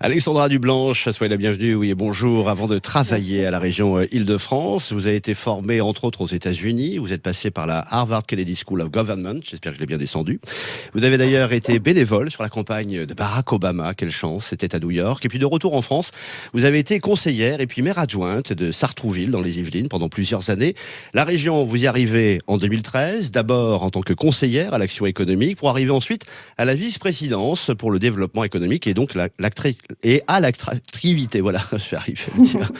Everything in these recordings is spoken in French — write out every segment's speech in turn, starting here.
Alexandra Dublanche, soyez la bienvenue, oui et bonjour. Avant de travailler Merci. à la région Île-de-France, vous avez été formée entre autres aux États-Unis, vous êtes passé par la Harvard Kennedy School of Government, j'espère que je l'ai bien descendu. Vous avez d'ailleurs été bénévole sur la campagne de Barack Obama, quelle chance, c'était à New York. Et puis de retour en France, vous avez été conseillère et puis maire adjointe de Sartrouville dans les Yvelines pendant plusieurs années. La région, vous y arrivez en 2013, d'abord en tant que conseillère à l'action économique, pour arriver ensuite à la vice-présidence pour le développement économique et donc et à l'attractivité. Voilà, je vais arriver à le dire.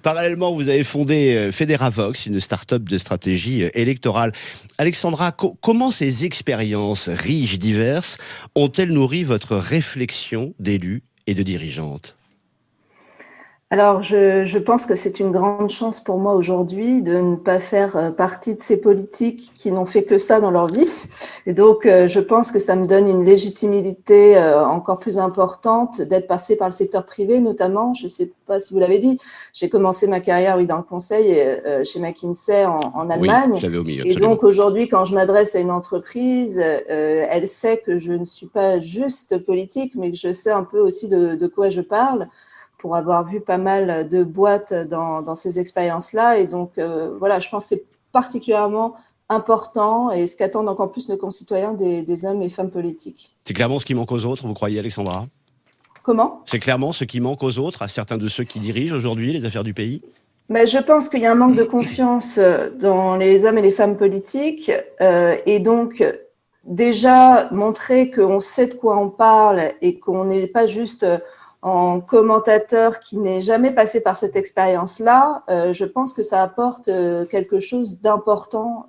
Parallèlement, vous avez fondé Federavox, une start-up de stratégie électorale. Alexandra, comment ces expériences riches, diverses, ont-elles nourri votre réflexion d'élue et de dirigeante ? Alors, je pense que c'est une grande chance pour moi aujourd'hui de ne pas faire partie de ces politiques qui n'ont fait que ça dans leur vie. Et donc, je pense que ça me donne une légitimité encore plus importante d'être passée par le secteur privé, notamment. Je ne sais pas si vous l'avez dit, j'ai commencé ma carrière, oui, dans le conseil chez McKinsey en Oui, Allemagne. je l'avais omis, Et absolument. donc, aujourd'hui, quand je m'adresse à une entreprise, elle sait que je ne suis pas juste politique, mais que je sais un peu aussi de quoi je parle, pour avoir vu pas mal de boîtes dans ces expériences-là. Et donc, voilà, je pense que c'est particulièrement important et ce qu'attendent encore plus nos concitoyens des hommes et femmes politiques. C'est clairement ce qui manque aux autres, vous croyez, Alexandra ? Comment ? C'est clairement ce qui manque aux autres, à certains de ceux qui dirigent aujourd'hui les affaires du pays ? Mais je pense qu'il y a un manque de confiance dans les hommes et les femmes politiques. Et donc, déjà, montrer qu'on sait de quoi on parle et qu'on n'est pas juste en commentateur qui n'est jamais passé par cette expérience-là, je pense que ça apporte quelque chose d'important,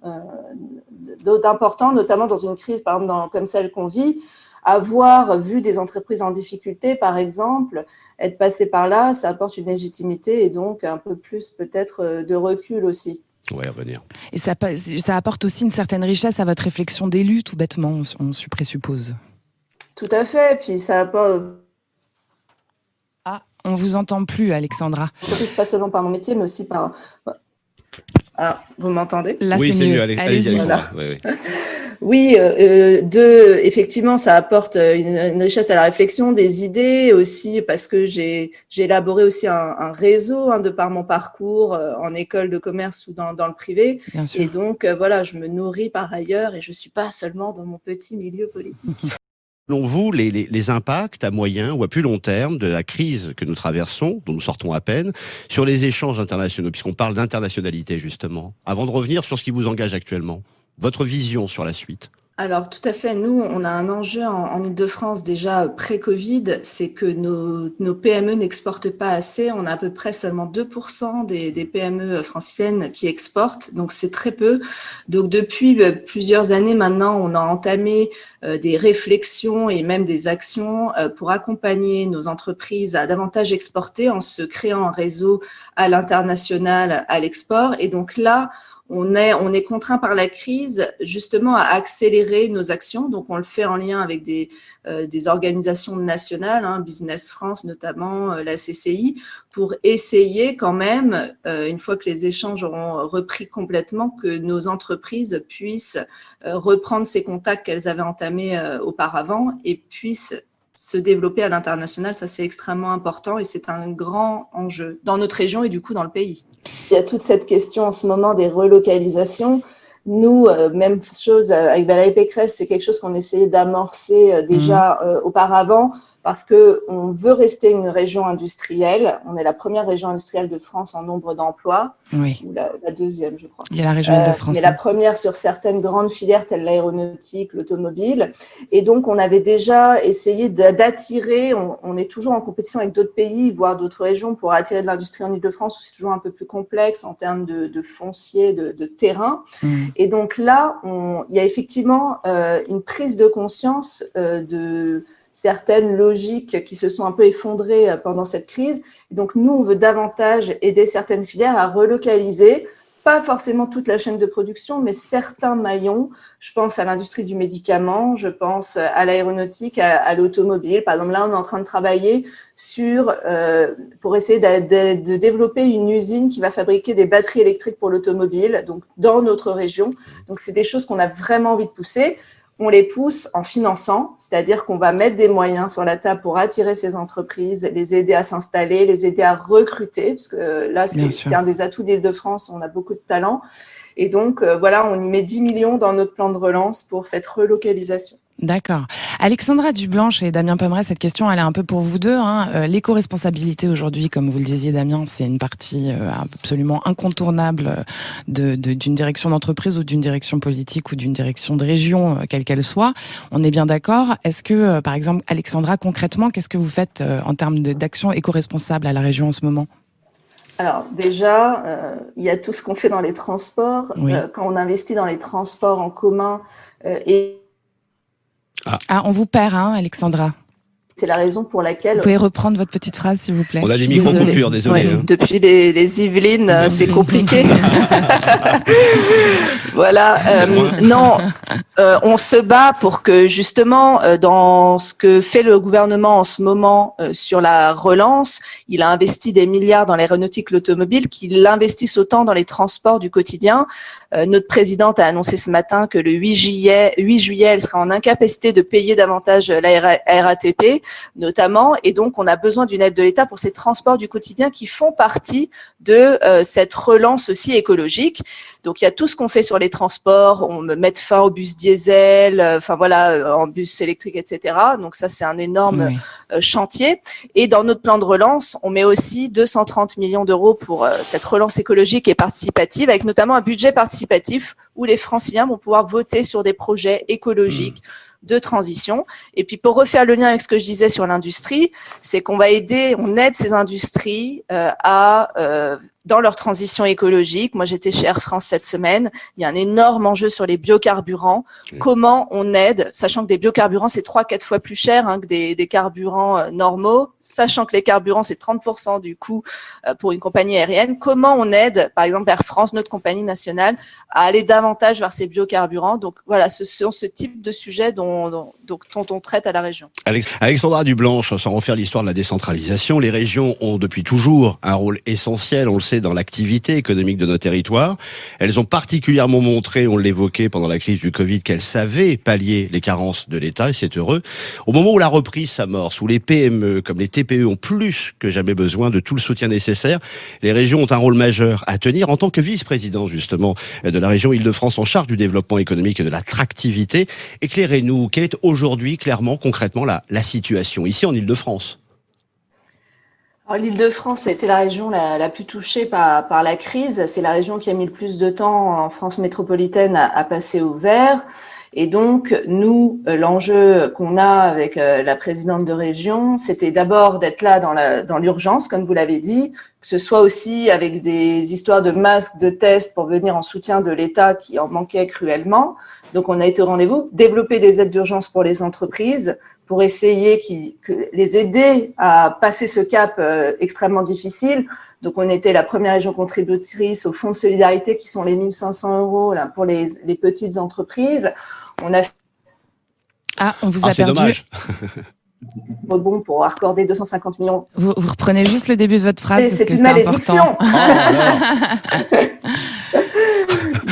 notamment dans une crise, par exemple, comme celle qu'on vit. Avoir vu des entreprises en difficulté, par exemple, être passé par là, ça apporte une légitimité et donc un peu plus peut-être de recul aussi. Ouais, à venir. Et ça apporte aussi une certaine richesse à votre réflexion d'élu, tout bêtement, on présuppose. Tout à fait, puis ça apporte... Ah, on vous entend plus, Alexandra. Pas seulement par mon métier, mais aussi par... Alors, vous m'entendez ? Là, Oui, c'est mieux. Allez-y, Allez-y. Alexandra. Voilà. Oui, oui. Oui, effectivement, ça apporte une richesse à la réflexion, des idées aussi, parce que j'ai élaboré aussi un réseau de par mon parcours en école de commerce ou dans le privé. Bien sûr. Et donc, voilà, je me nourris par ailleurs et je ne suis pas seulement dans mon petit milieu politique. Selon vous, les impacts à moyen ou à plus long terme de la crise que nous traversons, dont nous sortons à peine, sur les échanges internationaux, puisqu'on parle d'internationalité justement, avant de revenir sur ce qui vous engage actuellement, votre vision sur la suite ? Alors, tout à fait. Nous, on a un enjeu en Île-de-France déjà pré-Covid, c'est que nos PME n'exportent pas assez. On a à peu près seulement 2% des PME franciliennes qui exportent, donc c'est très peu. Donc, depuis plusieurs années maintenant, on a entamé des réflexions et même des actions pour accompagner nos entreprises à davantage exporter en se créant un réseau à l'international, à l'export. Et donc là, on est contraint par la crise justement à accélérer nos actions. Donc, on le fait en lien avec des organisations nationales, Business France notamment, la CCI, pour essayer quand même, une fois que les échanges auront repris complètement, que nos entreprises puissent reprendre ces contacts qu'elles avaient entamés auparavant et puissent se développer à l'international. Ça, c'est extrêmement important et c'est un grand enjeu dans notre région et du coup dans le pays. Il y a toute cette question en ce moment des relocalisations. Nous, même chose avec Valérie Pécresse, c'est quelque chose qu'on essayait d'amorcer déjà auparavant parce qu'on veut rester une région industrielle. On est la première région industrielle de France en nombre d'emplois, Oui. ou la deuxième, je crois. Il y a la région Île-de-France. Mais la première sur certaines grandes filières telles l'aéronautique, l'automobile. Et donc, on avait déjà essayé d'attirer, on est toujours en compétition avec d'autres pays, voire d'autres régions, pour attirer de l'industrie en Île-de-France, où c'est toujours un peu plus complexe en termes de foncier, de terrain. Et donc là, il y a effectivement une prise de conscience de certaines logiques qui se sont un peu effondrées pendant cette crise. Et donc, nous, on veut davantage aider certaines filières à relocaliser, pas forcément toute la chaîne de production, mais certains maillons. Je pense à l'industrie du médicament, je pense à l'aéronautique, à l'automobile. Par exemple, là, on est en train de travailler pour essayer de développer une usine qui va fabriquer des batteries électriques pour l'automobile, donc dans notre région. Donc, c'est des choses qu'on a vraiment envie de pousser. on les pousse en finançant, c'est-à-dire qu'on va mettre des moyens sur la table pour attirer ces entreprises, les aider à s'installer, les aider à recruter, parce que là, c'est un des atouts d'Île-de-France, on a beaucoup de talent. Et donc, voilà, on y met 10 millions dans notre plan de relance pour cette relocalisation. D'accord. Alexandra Dublanche et Damien Pomeray, cette question, elle est un peu pour vous deux. L'éco-responsabilité aujourd'hui, comme vous le disiez, Damien, c'est une partie absolument incontournable d'une direction d'entreprise ou d'une direction politique ou d'une direction de région, quelle qu'elle soit. On est bien d'accord. Est-ce que, par exemple, Alexandra, concrètement, qu'est-ce que vous faites en termes d'action éco-responsable à la région en ce moment ? Alors déjà, il y a tout ce qu'on fait dans les transports. Oui. Quand on investit dans les transports en commun on vous perd, Alexandra. C'est la raison pour laquelle... Vous pouvez reprendre votre petite phrase, s'il vous plaît. On a des micro-coupures, désolé. Ouais, depuis les Yvelines, c'est compliqué. Voilà. On se bat pour que, justement, dans ce que fait le gouvernement en ce moment sur la relance, il a investi des milliards dans l'aéronautique, l'automobile, qu'il investisse autant dans les transports du quotidien. Notre présidente a annoncé ce matin que le 8 juillet, elle sera en incapacité de payer davantage la RATP, notamment, et donc on a besoin d'une aide de l'État pour ces transports du quotidien qui font partie de cette relance aussi écologique. Donc il y a tout ce qu'on fait sur les transports, on met fin aux bus diesel, en bus électriques, etc. Donc ça c'est un énorme chantier. Et dans notre plan de relance, on met aussi 230 millions d'euros pour cette relance écologique et participative, avec notamment un budget participatif où les Franciliens vont pouvoir voter sur des projets écologiques de transition. Et puis, pour refaire le lien avec ce que je disais sur l'industrie, c'est qu'on on aide ces industries dans leur transition écologique. Moi, j'étais chez Air France cette semaine. Il y a un énorme enjeu sur les biocarburants. Comment on aide, sachant que des biocarburants, c'est 3-4 fois plus cher que des carburants normaux, sachant que les carburants, c'est 30% du coût pour une compagnie aérienne. Comment on aide, par exemple, Air France, notre compagnie nationale, à aller davantage vers ces biocarburants? Donc, voilà, ce sont ce type de sujets dont on traite à la région. Alexandra Dublanche, sans refaire l'histoire de la décentralisation, les régions ont depuis toujours un rôle essentiel, on le sait, dans l'activité économique de nos territoires. Elles ont particulièrement montré, on l'évoquait pendant la crise du Covid, qu'elles savaient pallier les carences de l'État, et c'est heureux. Au moment où la reprise s'amorce, où les PME comme les TPE ont plus que jamais besoin de tout le soutien nécessaire, les régions ont un rôle majeur à tenir. En tant que vice-président, justement, de la région Île-de-France en charge du développement économique et de l'attractivité, éclairez-nous, quelle est aujourd'hui, clairement, concrètement, la situation ici en Île-de-France? Alors, l'Île-de-France a été la région la plus touchée par la crise. C'est la région qui a mis le plus de temps en France métropolitaine à passer au vert. Et donc, nous, l'enjeu qu'on a avec la présidente de région, c'était d'abord d'être là dans l'urgence, comme vous l'avez dit, que ce soit aussi avec des histoires de masques, de tests pour venir en soutien de l'État qui en manquait cruellement. Donc, on a été au rendez-vous, développer des aides d'urgence pour les entreprises, pour essayer les aider à passer ce cap extrêmement difficile. Donc, on était la première région contributrice au fonds de solidarité qui sont les 1 500 € là, pour les petites entreprises. On vous a c'est perdu. Dommage. Bon, pour accorder 250 millions. Vous reprenez juste le début de votre phrase. C'est une malédiction.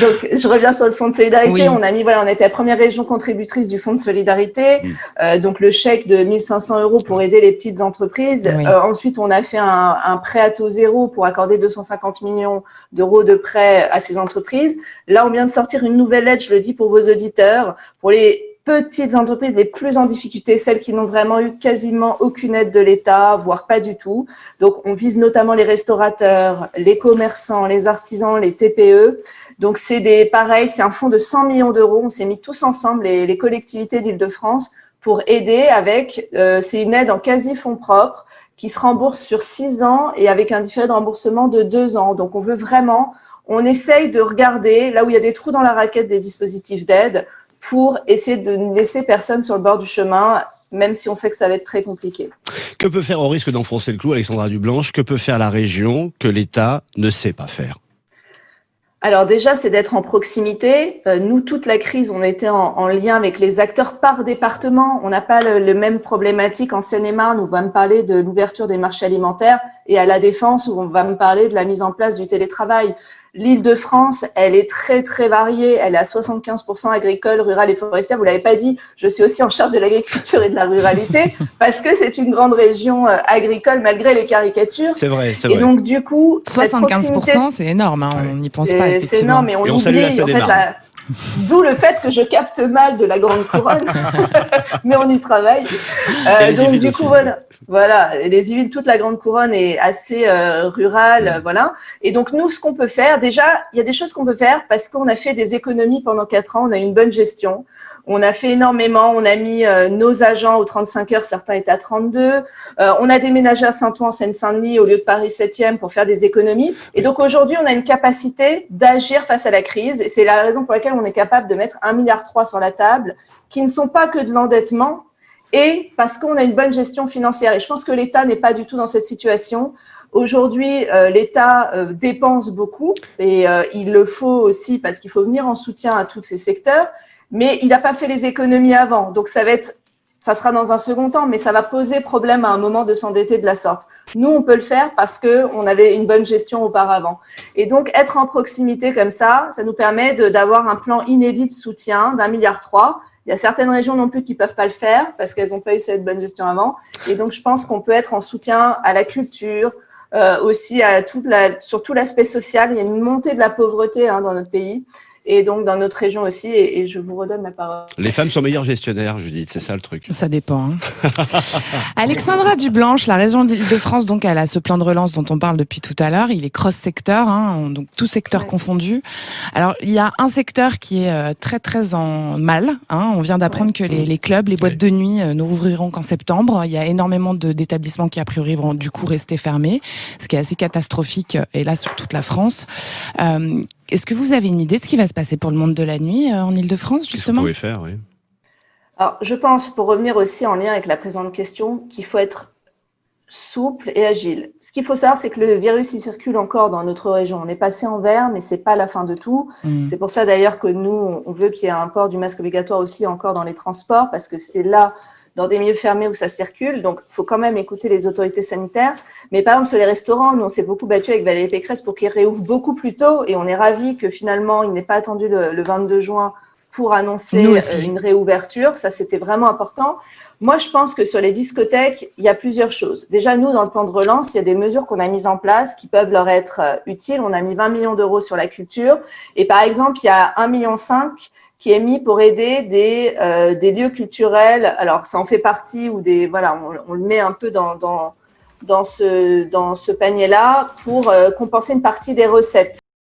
Donc, je reviens sur le fonds de solidarité. Oui. On était la première région contributrice du fonds de solidarité. Donc, le chèque de 1 500 € pour aider les petites entreprises. Oui. Ensuite, on a fait un prêt à taux zéro pour accorder 250 millions d'euros de prêts à ces entreprises. Là, on vient de sortir une nouvelle aide, je le dis pour vos auditeurs, pour les petites entreprises les plus en difficulté, celles qui n'ont vraiment eu quasiment aucune aide de l'État, voire pas du tout. Donc, on vise notamment les restaurateurs, les commerçants, les artisans, les TPE. Donc, c'est un fonds de 100 millions d'euros. On s'est mis tous ensemble, les collectivités d'Île-de-France, pour aider c'est une aide en quasi-fonds propres qui se rembourse sur 6 ans et avec un différé de remboursement de 2 ans. Donc, on essaye de regarder là où il y a des trous dans la raquette des dispositifs d'aide pour essayer de ne laisser personne sur le bord du chemin, même si on sait que ça va être très compliqué. Que peut faire, au risque d'enfoncer le clou, Alexandra Dublanche, que peut faire la région que l'État ne sait pas faire? Alors déjà, c'est d'être en proximité. Nous, toute la crise, on était en lien avec les acteurs par département. On n'a pas le même problématique en Seine-et-Marne où on va me parler de l'ouverture des marchés alimentaires et à La Défense où on va me parler de la mise en place du télétravail. L'Île-de-France, elle est très, très variée. Elle est à 75% agricole, rurale et forestière. Vous l'avez pas dit, je suis aussi en charge de l'agriculture et de la ruralité parce que c'est une grande région agricole malgré les caricatures. C'est vrai, c'est Et vrai. donc, du coup, 75%, c'est énorme, hein, on n'y pense pas, effectivement. c'est énorme, et on salue la oublie, en fait, Seine-et-Marne. d'où le fait que je capte mal de la grande couronne, mais on y travaille. Et les Donc, Yvelines du aussi. coup, voilà, les Yvelines, toute la grande couronne est assez rurale, voilà. Et donc, nous, ce qu'on peut faire, déjà, il y a des choses qu'on peut faire parce qu'on a fait des économies pendant 4 ans, on a une bonne gestion. On a fait énormément, on a mis nos agents aux 35 heures, certains étaient à 32. On a déménagé à Saint-Ouen, en Seine-Saint-Denis, au lieu de Paris 7e pour faire des économies. Et donc aujourd'hui, on a une capacité d'agir face à la crise. Et c'est la raison pour laquelle on est capable de mettre 1,3 milliard sur la table, qui ne sont pas que de l'endettement, et parce qu'on a une bonne gestion financière. Et je pense que l'État n'est pas du tout dans cette situation. Aujourd'hui, l'État dépense beaucoup, et il le faut aussi parce qu'il faut venir en soutien à tous ces secteurs. Mais il n'a pas fait les économies avant. Donc, ça sera dans un second temps, mais ça va poser problème à un moment de s'endetter de la sorte. Nous, on peut le faire parce qu'on avait une bonne gestion auparavant. Et donc, être en proximité comme ça nous permet d'avoir un plan inédit de soutien d'1,3 milliard. Il y a certaines régions non plus qui ne peuvent pas le faire parce qu'elles n'ont pas eu cette bonne gestion avant. Et donc, je pense qu'on peut être en soutien à la culture, aussi sur tout l'aspect social. Il y a une montée de la pauvreté dans notre pays. Et donc dans notre région aussi, et je vous redonne la parole. Les femmes sont meilleures gestionnaires, Judith, c'est ça le truc. Ça dépend. Alexandra Dublanche, la région d'Île-de-France, donc elle a ce plan de relance dont on parle depuis tout à l'heure. Il est cross-secteur, donc tout secteur confondu. Alors il y a un secteur qui est très très en mal. On vient d'apprendre que les clubs, les boîtes de nuit ne rouvriront qu'en septembre. Il y a énormément d'établissements qui a priori vont du coup rester fermés, ce qui est assez catastrophique, et là sur toute la France. Est-ce que vous avez une idée de ce qui va se passer pour le monde de la nuit en Île-de-France, justement ? Qu'est-ce que vous pouvez faire, oui. Alors, je pense, pour revenir aussi en lien avec la précédente question, qu'il faut être souple et agile. Ce qu'il faut savoir, c'est que le virus, il circule encore dans notre région. On est passé en vert, mais c'est pas la fin de tout. C'est pour ça, d'ailleurs, que nous, on veut qu'il y ait un port du masque obligatoire aussi encore dans les transports, parce que c'est là, dans des milieux fermés où ça circule. Donc, il faut quand même écouter les autorités sanitaires. Mais par exemple, sur les restaurants, nous, on s'est beaucoup battu avec Valérie Pécresse pour qu'ils réouvrent beaucoup plus tôt. Et on est ravis que finalement, il n'ait pas attendu le 22 juin pour annoncer une réouverture. Ça, c'était vraiment important. Moi, je pense que sur les discothèques, il y a plusieurs choses. Déjà, nous, dans le plan de relance, il y a des mesures qu'on a mises en place qui peuvent leur être utiles. On a mis 20 millions d'euros sur la culture. Et par exemple, il y a 1,5 million qui est mis pour aider des lieux culturels. Alors, ça en fait partie, ou on le met un peu dans ce panier-là pour compenser une partie des recettes.